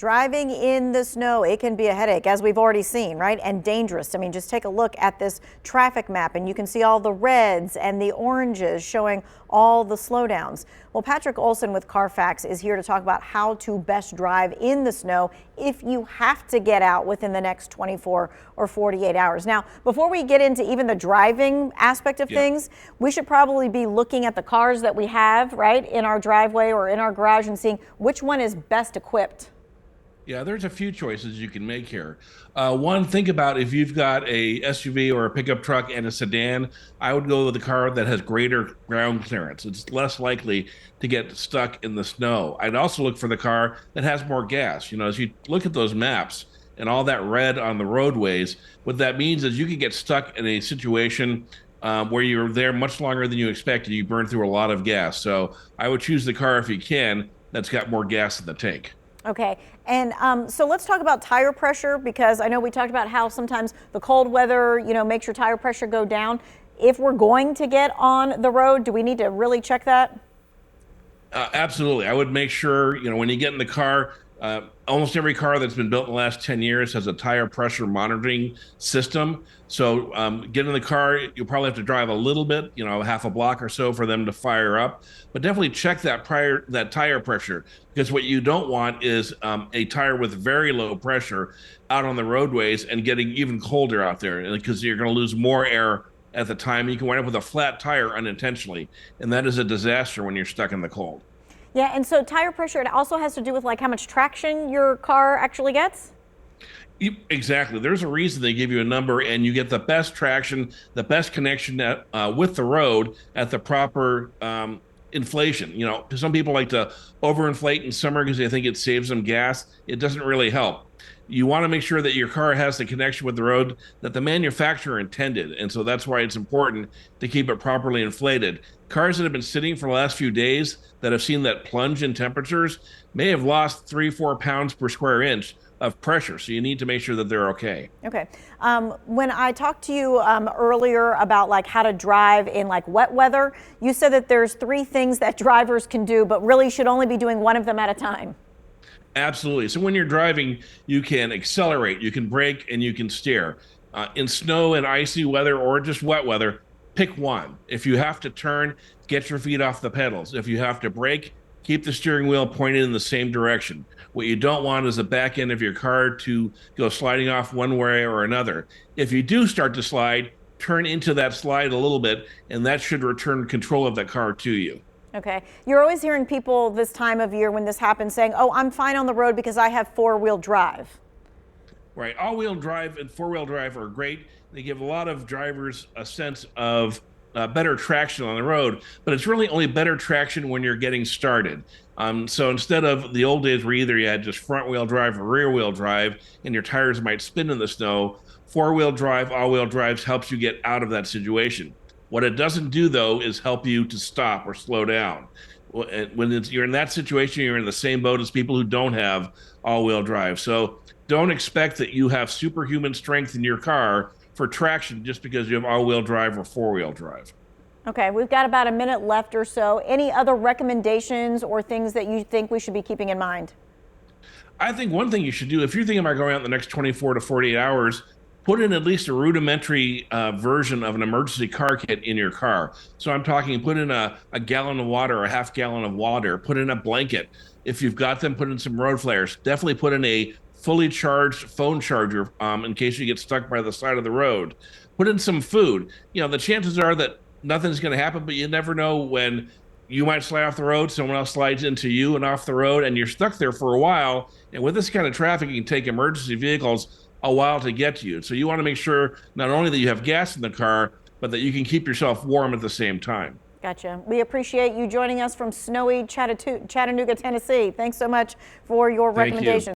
Driving in the snow, it can be a headache, as we've already seen, right? And dangerous. I mean, just take a look at this traffic map and you can see all the reds and the oranges showing all the slowdowns. Well, Patrick Olson with Carfax is here to talk about how to best drive in the snow if you have to get out within the next 24 or 48 hours. Now, before we get into even the driving aspect of things, we should probably be looking at the cars that we have, right, in our driveway or in our garage and seeing which one is best equipped. Yeah, there's a few choices you can make here. One, think about if you've got a SUV or a pickup truck and a sedan, I would go with the car that has greater ground clearance. It's less likely to get stuck in the snow. I'd also look for the car that has more gas. You know, as you look at those maps and all that red on the roadways, what that means is you can get stuck in a situation where you're there much longer than you expected. You burn through a lot of gas. So I would choose the car, if you can, that's got more gas in the tank. Okay, and so let's talk about tire pressure, because I know we talked about how sometimes the cold weather, you know, makes your tire pressure go down. If we're going to get on the road, do we need to really check that? Absolutely. I would make sure, you know, when you get in the car, almost every car that's been built in the last 10 years has a tire pressure monitoring system. So get in the car, you'll probably have to drive a little bit, you know, half a block or so for them to fire up. But definitely check that tire pressure, because what you don't want is a tire with very low pressure out on the roadways and getting even colder out there, because you're going to lose more air at the time. You can wind up with a flat tire unintentionally, and that is a disaster when you're stuck in the cold. Yeah, and so tire pressure, it also has to do with like how much traction your car actually gets? Exactly. There's a reason they give you a number, and you get the best traction, the best connection with the road at the proper inflation. You know, some people like to overinflate in summer because they think it saves them gas. It doesn't really help. You want to make sure that your car has the connection with the road that the manufacturer intended. And so that's why it's important to keep it properly inflated. Cars that have been sitting for the last few days that have seen that plunge in temperatures may have lost 3-4 pounds per square inch of pressure. So you need to make sure that they're okay. Okay. When I talked to you earlier about like how to drive in like wet weather, you said that there's 3 things that drivers can do, but really should only be doing one of them at a time. Absolutely. So when you're driving, you can accelerate, you can brake, and you can steer. In snow and icy weather or just wet weather, pick one. If you have to turn, get your feet off the pedals. If you have to brake, keep the steering wheel pointed in the same direction. What you don't want is the back end of your car to go sliding off one way or another. If you do start to slide, turn into that slide a little bit, and that should return control of the car to you. Okay. You're always hearing people this time of year when this happens saying, oh, I'm fine on the road because I have 4-wheel drive. Right. All-wheel drive and four-wheel drive are great. They give a lot of drivers a sense of better traction on the road, but it's really only better traction when you're getting started. So instead of the old days where either you had just front-wheel drive or rear-wheel drive and your tires might spin in the snow, four-wheel drive, all-wheel drives helps you get out of that situation. What it doesn't do, though, is help you to stop or slow down. When you're in that situation, you're in the same boat as people who don't have all-wheel drive. So don't expect that you have superhuman strength in your car for traction just because you have all-wheel drive or four-wheel drive. Okay, we've got about a minute left or so. Any other recommendations or things that you think we should be keeping in mind? I think one thing you should do, if you're thinking about going out in the next 24 to 48 hours, put in at least a rudimentary version of an emergency car kit in your car. So I'm talking, put in a gallon of water or a half gallon of water, put in a blanket. If you've got them, put in some road flares. Definitely put in a fully charged phone charger in case you get stuck by the side of the road. Put in some food. You know, the chances are that nothing's going to happen, but you never know when you might slide off the road, someone else slides into you and off the road, and you're stuck there for a while. And with this kind of traffic, it can take emergency vehicles a while to get to you. So you want to make sure not only that you have gas in the car, but that you can keep yourself warm at the same time. Gotcha. We appreciate you joining us from snowy Chattanooga, Tennessee. Thanks so much for your recommendations.